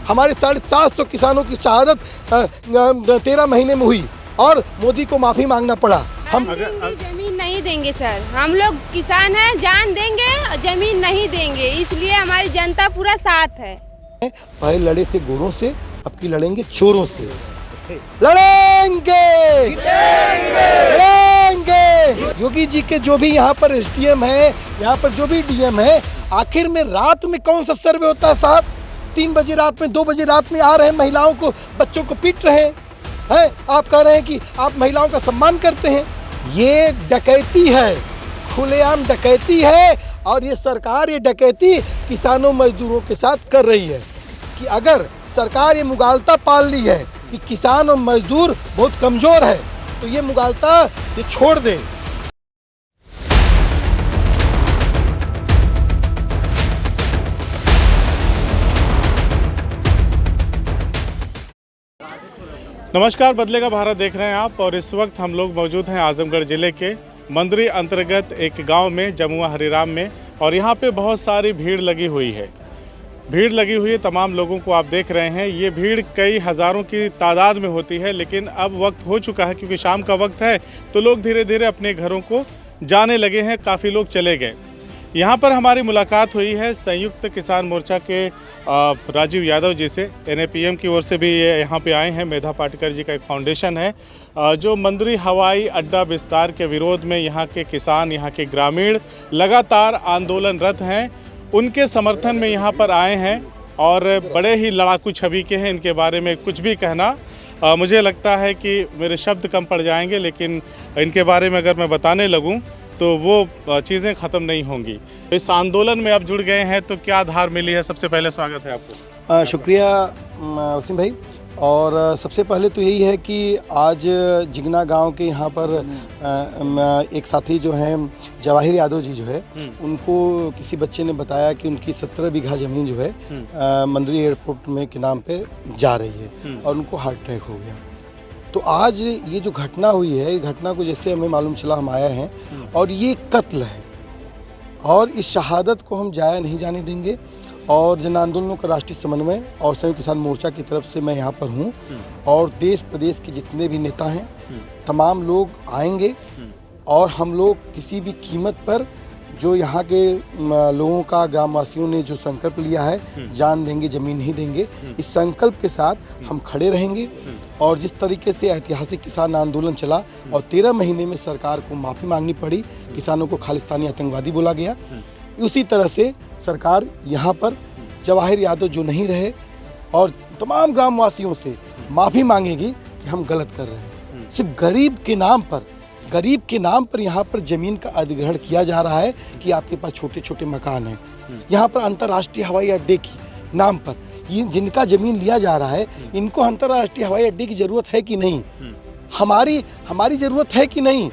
हमारे 750 किसानों की शहादत 13 महीने में हुई और मोदी को माफ़ी मांगना पड़ा। हम जमीन नहीं देंगे सर, हम लोग किसान हैं, जान देंगे, जमीन नहीं देंगे, इसलिए हमारी जनता पूरा साथ है। पहले लड़े थे गोरों से, अब की लड़ेंगे चोरों से। लड़ेंगे लड़ेंगे। योगी जी के जो भी यहाँ पर एसडीएम है, यहाँ पर जो भी डीएम है, आखिर में रात में कौन सा सर्वे होता है साहब? 3 बजे रात में, 2 बजे रात में आ रहे हैं, महिलाओं को, बच्चों को पीट रहे हैं। आप कह रहे हैं कि आप महिलाओं का सम्मान करते हैं। ये डकैती है, खुलेआम डकैती है। और ये सरकार ये डकैती किसानों मजदूरों के साथ कर रही है कि अगर सरकार ये मुगालता पाल ली है कि किसान और मजदूर बहुत कमज़ोर है, तो ये मुगालता ये छोड़ दे। नमस्कार, बदलेगा भारत देख रहे हैं आप और इस वक्त हम लोग मौजूद हैं आजमगढ़ ज़िले के मंदरी अंतर्गत एक गांव में, जमुआ हरिराम में। और यहां पे बहुत सारी भीड़ लगी हुई है। भीड़ लगी हुई है, तमाम लोगों को आप देख रहे हैं। ये भीड़ कई हज़ारों की तादाद में होती है, लेकिन अब वक्त हो चुका है क्योंकि शाम का वक्त है, तो लोग धीरे धीरे अपने घरों को जाने लगे हैं। काफ़ी लोग चले गए। यहाँ पर हमारी मुलाकात हुई है संयुक्त किसान मोर्चा के राजीव यादव जी से। NAPM की ओर से भी ये यहाँ पे आए हैं। मेधा पाटकर जी का एक फाउंडेशन है जो मंदरी हवाई अड्डा विस्तार के विरोध में यहाँ के किसान, यहाँ के ग्रामीण लगातार आंदोलनरत हैं। उनके समर्थन में यहाँ पर आए हैं और बड़े ही लड़ाकू छवि के हैं। इनके बारे में कुछ भी कहना मुझे लगता है कि मेरे शब्द कम पड़ जाएंगे, लेकिन इनके बारे में अगर मैं बताने लगूँ तो वो चीज़ें ख़त्म नहीं होंगी। इस आंदोलन में अब जुड़ गए हैं, तो क्या आधार मिली है? सबसे पहले स्वागत है आपको। शुक्रिया वसीम भाई। और सबसे पहले तो यही है कि आज जिगना गांव के यहाँ पर एक साथी जो हैं जवाहिर यादव जी जो है, उनको किसी बच्चे ने बताया कि उनकी 17 बीघा ज़मीन जो है मंदरी एयरपोर्ट में के नाम पे जा रही है और उनको हार्ट अटैक हो गया। तो आज ये जो घटना हुई है, इस घटना को जैसे हमें मालूम चला, हम आए हैं और ये कत्ल है और इस शहादत को हम जाया नहीं जाने देंगे। और जन आंदोलनों का राष्ट्रीय समन्वय और संयुक्त किसान मोर्चा की तरफ से मैं यहाँ पर हूँ और देश प्रदेश के जितने भी नेता हैं तमाम लोग आएंगे और हम लोग किसी भी कीमत पर जो यहाँ के लोगों का, ग्रामवासियों ने जो संकल्प लिया है, जान देंगे जमीन नहीं देंगे, इस संकल्प के साथ हम खड़े रहेंगे। और जिस तरीके से ऐतिहासिक किसान आंदोलन चला और 13 महीने में सरकार को माफ़ी मांगनी पड़ी, किसानों को खालिस्तानी आतंकवादी बोला गया, उसी तरह से सरकार यहाँ पर जवाहिर यादव जो नहीं रहे और तमाम ग्रामवासियों से माफ़ी मांगेगी कि हम गलत कर रहे हैं। सिर्फ गरीब के नाम पर यहाँ पर ज़मीन का अधिग्रहण किया जा रहा है कि आपके पास छोटे छोटे मकान हैं। यहाँ पर अंतर्राष्ट्रीय हवाई अड्डे की नाम पर ये जिनका ज़मीन लिया जा रहा है, इनको अंतर्राष्ट्रीय हवाई अड्डे की ज़रूरत है कि नहीं? हमारी ज़रूरत है कि नहीं?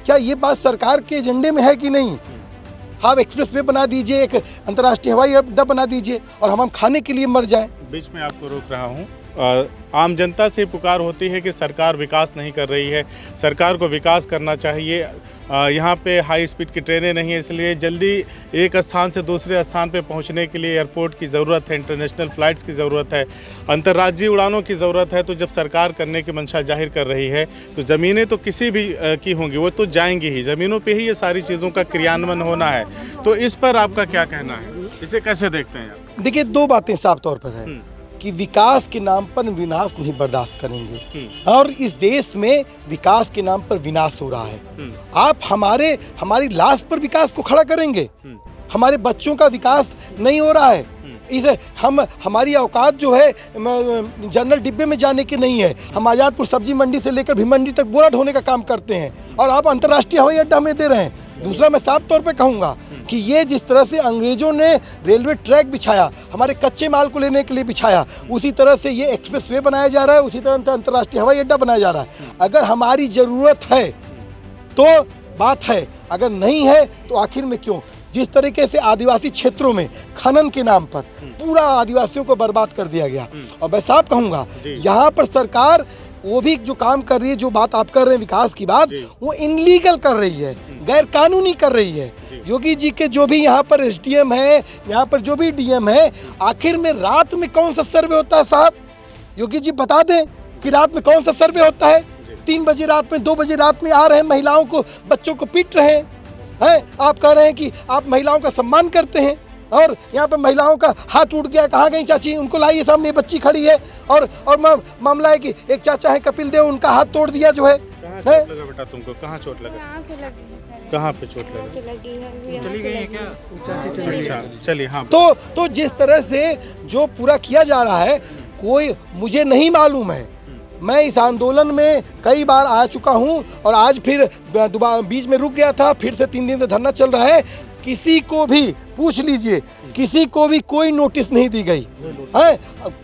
क्या ये बात सरकार के एजेंडे में है कि नहीं? आप एक्सप्रेस वे बना दीजिए, एक अंतर्राष्ट्रीय हवाई अड्डा बना दीजिए और हम खाने के लिए मर जाएं। बीच में आपको रोक रहा हूँ। आम जनता से पुकार होती है कि सरकार विकास नहीं कर रही है, सरकार को विकास करना चाहिए। यहाँ पे हाई स्पीड की ट्रेनें नहीं है, इसलिए जल्दी एक स्थान से दूसरे स्थान पे पहुँचने के लिए एयरपोर्ट की ज़रूरत है, इंटरनेशनल फ़्लाइट्स की ज़रूरत है, अंतर्राज्यीय उड़ानों की ज़रूरत है। तो जब सरकार करने की मंशा जाहिर कर रही है तो ज़मीनें तो किसी भी की होंगी, वो तो जाएंगी ही, ज़मीनों पर ही ये सारी चीज़ों का क्रियान्वयन होना है। तो इस पर आपका क्या कहना है? इसे कैसे देखते हैं आप? देखिए, 2 बातें साफ तौर पर है कि विकास के नाम पर विनाश नहीं बर्दाश्त करेंगे और इस देश में विकास के नाम पर विनाश हो रहा है। आप हमारी लाश पर विकास को खड़ा करेंगे, हमारे बच्चों का विकास नहीं हो रहा है। इसे हमारी औकात जो है जनरल डिब्बे में जाने की नहीं है। हम आज़ादपुर सब्जी मंडी से लेकर भिमंडी तक बोरा ढोने का काम करते हैं और आप अंतर्राष्ट्रीय हवाई अड्डा हमें दे रहे हैं। दूसरा, मैं साफ तौर पे कहूँगा कि ये जिस तरह से अंग्रेजों ने रेलवे ट्रैक बिछाया, हमारे कच्चे माल को लेने के लिए बिछाया, उसी तरह से ये एक्सप्रेस वे बनाया जा रहा है, उसी तरह अंतर्राष्ट्रीय हवाई अड्डा बनाया जा रहा है। अगर हमारी ज़रूरत है तो बात है, अगर नहीं है तो आखिर में क्यों? जिस तरीके से आदिवासी क्षेत्रों में खनन के नाम पर पूरा आदिवासियों को बर्बाद कर दिया गया, और मैं साफ कहूँगा यहाँ पर सरकार वो भी जो काम कर रही है, जो बात आप कर रहे हैं विकास की बात, जी। वो इनलीगल कर रही है, गैर कानूनी कर रही है। योगी जी के जो भी यहाँ पर एसडीएम है, यहाँ पर जो भी डीएम है, आखिर में रात में कौन सा सर्वे होता है साहब? योगी जी बता दें कि रात में कौन सा सर्वे होता है? 3 बजे रात में, 2 बजे रात में आ रहे हैं, महिलाओं को, बच्चों को पीट रहे हैं। आप कह रहे हैं कि आप महिलाओं का सम्मान करते हैं, और यहाँ पर महिलाओं का हाथ टूट गया, कहाँ गई चाची, उनको लाइए, सामने बच्ची खड़ी है, और मामला है कि एक चाचा है कपिल देव, उनका हाथ तोड़ दिया जो है। कहाँ चोट लगा बेटा तुमको? कहाँ चोट लगा? यहाँ पे लगी है सर, कहाँ पे चोट यहाँ लगा? पे लगी है, चली गई है क्या? अच्छा चलिए। हाँ तो जिस तरह से जो पूरा किया जा रहा है, कोई मुझे नहीं मालूम है। मैं इस आंदोलन में कई बार आ चुका हूं, और आज फिर दोबारा बीच में रुक गया था, फिर से 3 दिन से धरना चल रहा है। किसी को भी पूछ लीजिए, किसी को भी कोई नोटिस नहीं दी गई है।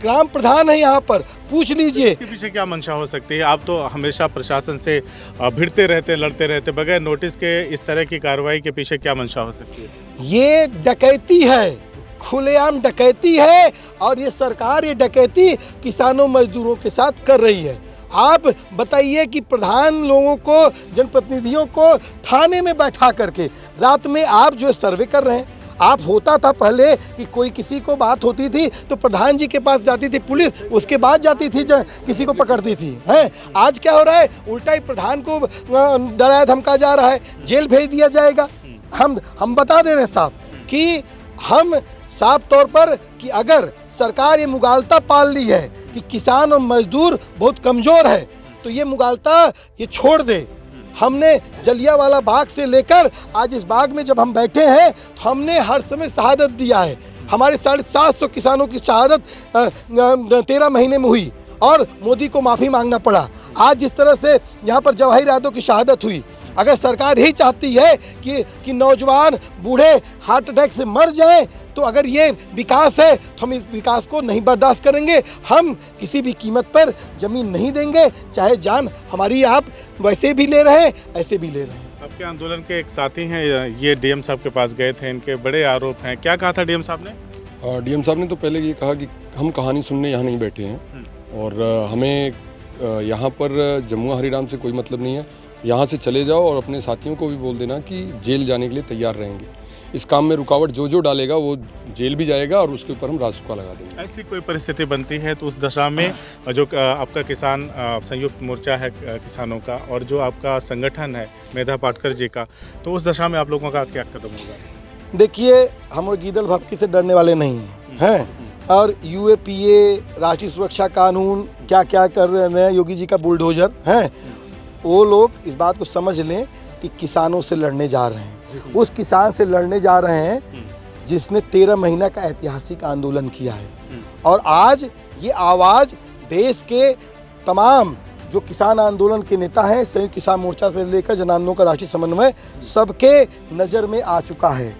ग्राम प्रधान है यहाँ पर, पूछ लीजिए। इसके पीछे क्या मंशा हो सकती है? आप तो हमेशा प्रशासन से भिड़ते रहते, लड़ते रहते, बगैर नोटिस के इस तरह की कार्रवाई के पीछे क्या मंशा हो सकती है? ये डकैती है, खुलेआम डकैती है, और ये सरकार ये डकैती किसानों मजदूरों के साथ कर रही है। आप बताइए कि प्रधान लोगों को, जनप्रतिनिधियों को थाने में बैठा करके रात में आप जो सर्वे कर रहे हैं, आप होता था पहले कि कोई किसी को बात होती थी तो प्रधान जी के पास जाती थी पुलिस, उसके बाद जाती थी किसी को पकड़ती थी, हैं? आज क्या हो रहा है? उल्टा ही प्रधान को डराया धमका जा रहा है, जेल भेज दिया जाएगा। हम बता दे रहे हैं साहब कि हम साफ तौर पर कि अगर सरकार ये मुगालता पाल ली है कि किसान और मजदूर बहुत कमज़ोर है, तो ये मुगालता ये छोड़ दे। हमने जलियांवाला बाग से लेकर आज इस बाग में जब हम बैठे हैं, तो हमने हर समय शहादत दिया है। हमारे 750 किसानों की शहादत 13 महीने में हुई, और मोदी को माफ़ी मांगना पड़ा। आज जिस तरह से यहाँ पर जवाहिर यादव की शहादत हुई, अगर सरकार यही चाहती है कि नौजवान बूढ़े हार्ट अटैक से मर जाएं, तो अगर ये विकास है तो हम इस विकास को नहीं बर्दाश्त करेंगे। हम किसी भी कीमत पर ज़मीन नहीं देंगे, चाहे जान हमारी आप वैसे भी ले रहे हैं, ऐसे भी ले रहे हैं। आपके आंदोलन के एक साथी हैं, ये डीएम साहब के पास गए थे, इनके बड़े आरोप हैं। क्या कहा था डीएम साहब ने? डीएम साहब ने तो पहले ये कहा कि हम कहानी सुनने यहाँ नहीं बैठे हैं, और हमें यहाँ पर जमुआ हरिराम से कोई मतलब नहीं है। यहाँ से चले जाओ, और अपने साथियों को भी बोल देना कि जेल जाने के लिए तैयार रहेंगे। इस काम में रुकावट जो डालेगा वो जेल भी जाएगा, और उसके ऊपर हम रासुका लगा देंगे। ऐसी कोई परिस्थिति बनती है तो उस दशा में जो आपका किसान संयुक्त मोर्चा है किसानों का, और जो आपका संगठन है मेधा पाटकर जी का, तो उस दशा में आप लोगों का क्या कदम होगा? देखिए, हम गीदड़ भपकी से डरने वाले नहीं हैं, और यूएपीए, राष्ट्रीय सुरक्षा कानून, क्या क्या कर रहे हैं योगी जी का बुलडोजर हैं, वो लोग इस बात को समझ लें कि किसानों से लड़ने जा रहे हैं। उस किसान से लड़ने जा रहे हैं जिसने 13 महीना का ऐतिहासिक आंदोलन किया है, और आज ये आवाज़ देश के तमाम जो किसान आंदोलन के नेता हैं, संयुक्त किसान मोर्चा से लेकर जन आंदोलन का राष्ट्रीय समन्वय, सबके नज़र में आ चुका है।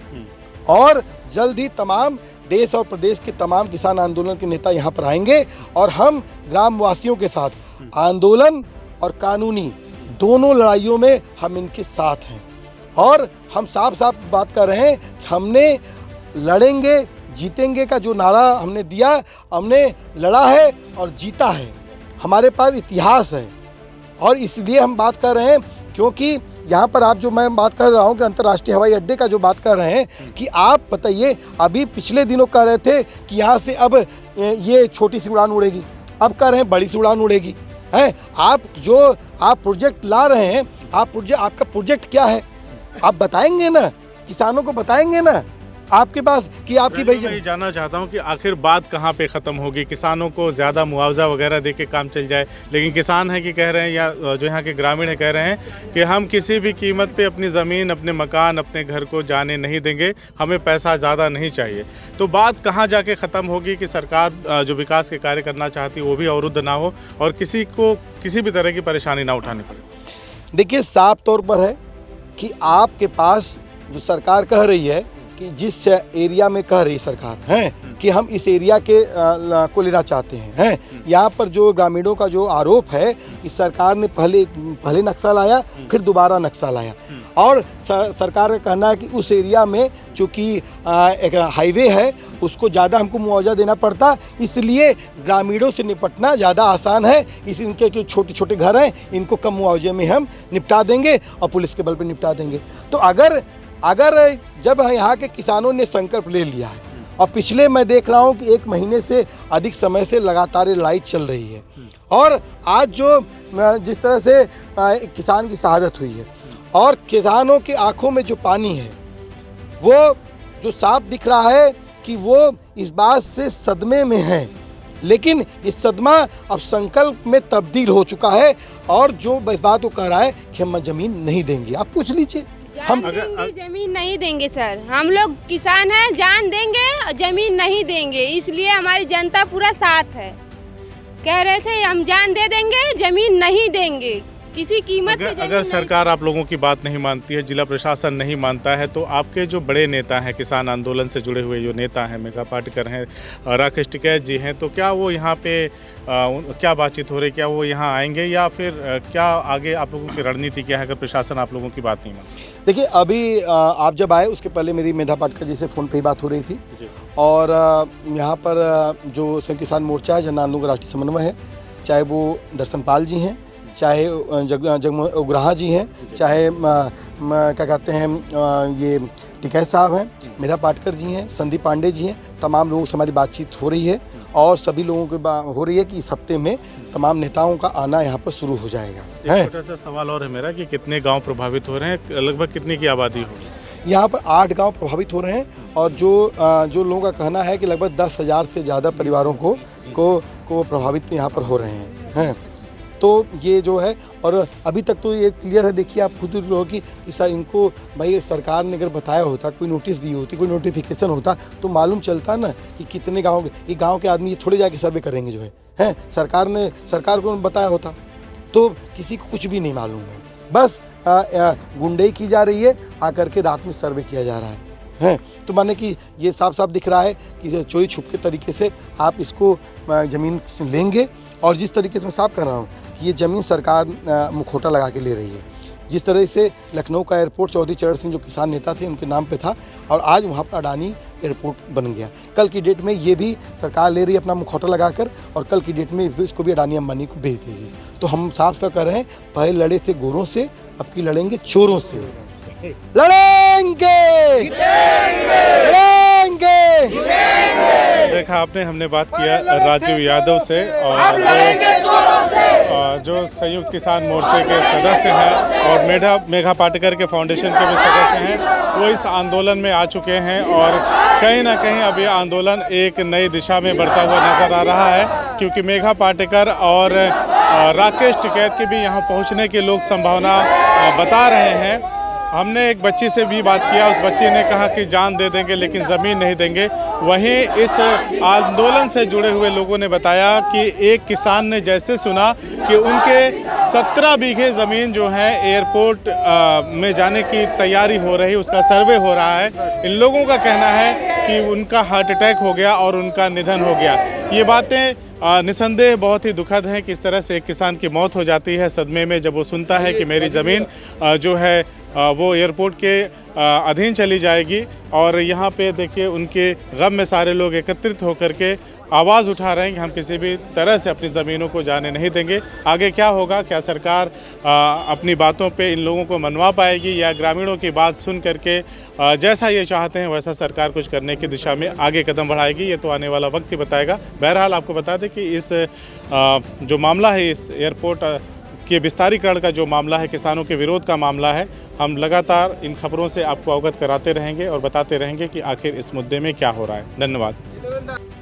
और जल्द ही तमाम देश और प्रदेश के तमाम किसान आंदोलन के नेता यहाँ पर आएंगे, और हम ग्रामवासियों के साथ आंदोलन और कानूनी दोनों लड़ाइयों में हम इनके साथ हैं। और हम साफ साफ बात कर रहे हैं कि हमने लड़ेंगे, जीतेंगे का जो नारा हमने दिया, हमने लड़ा है और जीता है। हमारे पास इतिहास है, और इसलिए हम बात कर रहे हैं क्योंकि यहाँ पर आप जो मैं बात कर रहा हूँ कि अंतर्राष्ट्रीय हवाई अड्डे का जो बात कर रहे हैं, कि आप बताइए, अभी पिछले दिनों कह रहे थे कि यहाँ से अब ये छोटी सी उड़ान उड़ेगी, अब कह रहे हैं बड़ी सी उड़ान उड़ेगी। हैं आप प्रोजेक्ट ला रहे हैं, आपका प्रोजेक्ट क्या है? आप बताएंगे ना, किसानों को बताएंगे ना आपके पास कि आपकी भाई। मैं जानना चाहता हूं कि आखिर बात कहां पे ख़त्म होगी? किसानों को ज़्यादा मुआवजा वगैरह दे के काम चल जाए, लेकिन किसान है कि कह रहे हैं, या जो यहाँ के ग्रामीण है कह रहे हैं कि हम किसी भी कीमत पे अपनी ज़मीन, अपने मकान, अपने घर को जाने नहीं देंगे, हमें पैसा ज़्यादा नहीं चाहिए। तो बात कहाँ जाके ख़त्म होगी कि सरकार जो विकास के कार्य करना चाहती है वो भी अवरुद्ध ना हो, और किसी को किसी भी तरह की परेशानी ना उठानी पड़े? देखिए, साफ तौर पर है कि आपके पास जो सरकार कह रही है कि जिस एरिया में कह रही सरकार है कि हम इस एरिया के को लेना चाहते हैं यहाँ पर जो ग्रामीणों का जो आरोप है कि सरकार ने पहले नक्शा लाया, फिर दोबारा नक्शा लाया और सरकार का कहना है कि उस एरिया में चूँकि एक हाईवे है उसको ज़्यादा हमको मुआवजा देना पड़ता, इसलिए ग्रामीणों से निपटना ज़्यादा आसान है। इनके जो छोटे छोटे घर हैं इनको कम मुआवजे में हम निपटा देंगे और पुलिस के बल पर निपटा देंगे। तो अगर जब यहाँ के किसानों ने संकल्प ले लिया है और पिछले मैं देख रहा हूँ कि 1 महीने से अधिक समय से लगातार लड़ाई चल रही है और आज जो जिस तरह से एक किसान की शहादत हुई है और किसानों की आंखों में जो पानी है वो जो साफ दिख रहा है कि वो इस बात से सदमे में है, लेकिन इस सदमा अब संकल्प में तब्दील हो चुका है और जो इस बात को कह रहा है कि हम ज़मीन नहीं देंगे। आप पूछ लीजिए, हम जमीन नहीं देंगे सर, हम लोग किसान हैं, जान देंगे और जमीन नहीं देंगे, इसलिए हमारी जनता पूरा साथ है। कह रहे थे हम जान दे देंगे, जमीन नहीं देंगे किसी कीमत पे। अगर सरकार आप लोगों की बात नहीं मानती है, जिला प्रशासन नहीं मानता है, तो आपके जो बड़े नेता हैं, किसान आंदोलन से जुड़े हुए जो नेता हैं, मेघा पाटकर हैं, राकेश टिकैत जी हैं, तो क्या वो यहाँ पे क्या बातचीत हो रही, क्या वो यहाँ आएंगे या फिर क्या आगे आप लोगों की रणनीति क्या है अगर प्रशासन आप लोगों की बात नहीं मानती? देखिए, अभी आप जब आए उसके पहले मेरी मेघा पाटकर जी से फ़ोन पे ही बात हो रही थी और यहाँ पर जो संयुक्त किसान मोर्चा है, जन आंदोलन का राष्ट्रीय समन्वय है, चाहे वो दर्शन पाल जी हैं, चाहे जगमोहन उग्राहा जी हैं, चाहे क्या कहते हैं ये टिकैत साहब हैं, मेघा पाटकर जी हैं, संदीप पांडे जी हैं, तमाम लोगों से हमारी बातचीत हो रही है और सभी लोगों की हो रही है कि इस हफ्ते में तमाम नेताओं का आना यहाँ पर शुरू हो जाएगा। एक छोटा सा सवाल और है मेरा कि कितने गांव प्रभावित हो रहे हैं, लगभग कितनी की आबादी होगी? यहाँ पर 8 गांव प्रभावित हो रहे हैं और जो लोगों का कहना है कि लगभग 10,000 से ज़्यादा परिवारों को प्रभावित यहाँ पर हो रहे हैं। तो ये जो है, और अभी तक तो ये क्लियर है, देखिए आप खुद कि सर इनको भाई सरकार ने अगर बताया होता, कोई नोटिस दी होती, कोई नोटिफिकेशन होता तो मालूम चलता ना कि कितने गाँव ये गाँव के आदमी ये थोड़े जाके सर्वे करेंगे जो है सरकार को बताया होता तो किसी को कुछ भी नहीं मालूम है। बस गुंडई की जा रही है, आकर के रात में सर्वे किया जा रहा है। तो माने कि ये साफ साफ दिख रहा है कि चोरी छुप के तरीके से आप इसको ज़मीन लेंगे और जिस तरीके से मैं साफ कर रहा हूँ कि ये ज़मीन सरकार मुखौटा लगा के ले रही है। जिस तरह से लखनऊ का एयरपोर्ट चौधरी चरण सिंह जो किसान नेता थे उनके नाम पे था और आज वहाँ पर अडानी एयरपोर्ट बन गया। कल की डेट में ये भी सरकार ले रही है अपना मुखौटा लगाकर और कल की डेट में इसको भी अडानी अंबानी को भेज देगी। तो हम साफ साफ कर रहे हैं, पहले लड़े थे गोरों से, अब की लड़ेंगे चोरों से। लड़ेंगे, लड़ेंगे। देखा आपने, हमने बात किया राजीव यादव से और जो संयुक्त किसान मोर्चे के सदस्य हैं और मेघा पाटकर के फाउंडेशन के भी सदस्य हैं, वो इस आंदोलन में आ चुके हैं और कहीं ना कहीं अब ये आंदोलन एक नई दिशा में बढ़ता हुआ नजर आ रहा है, क्योंकि मेघा पाटकर और राकेश टिकैत के भी यहाँ पहुँचने की लोग संभावना बता रहे हैं। हमने एक बच्ची से भी बात किया, उस बच्ची ने कहा कि जान दे देंगे लेकिन ज़मीन नहीं देंगे। वहीं इस आंदोलन से जुड़े हुए लोगों ने बताया कि एक किसान ने जैसे सुना कि उनके 17 बीघे ज़मीन जो है एयरपोर्ट में जाने की तैयारी हो रही, उसका सर्वे हो रहा है। इन लोगों का कहना है कि उनका हार्ट अटैक हो गया और उनका निधन हो गया। ये बातें निसंदेह बहुत ही दुखद हैं कि इस तरह से एक किसान की मौत हो जाती है सदमे में जब वो सुनता है कि मेरी ज़मीन जो है वो एयरपोर्ट के अधीन चली जाएगी। और यहाँ पे देखिए उनके गम में सारे लोग एकत्रित होकर के आवाज़ उठा रहे हैं कि हम किसी भी तरह से अपनी ज़मीनों को जाने नहीं देंगे। आगे क्या होगा, क्या सरकार अपनी बातों पे इन लोगों को मनवा पाएगी या ग्रामीणों की बात सुन करके जैसा ये चाहते हैं वैसा सरकार कुछ करने की दिशा में आगे कदम बढ़ाएगी, ये तो आने वाला वक्त ही बताएगा। बहरहाल आपको बता दें कि इस जो मामला है, इस एयरपोर्ट के विस्तारीकरण का जो मामला है, किसानों के विरोध का मामला है, हम लगातार इन खबरों से आपको अवगत कराते रहेंगे और बताते रहेंगे कि आखिर इस मुद्दे में क्या हो रहा है। धन्यवाद।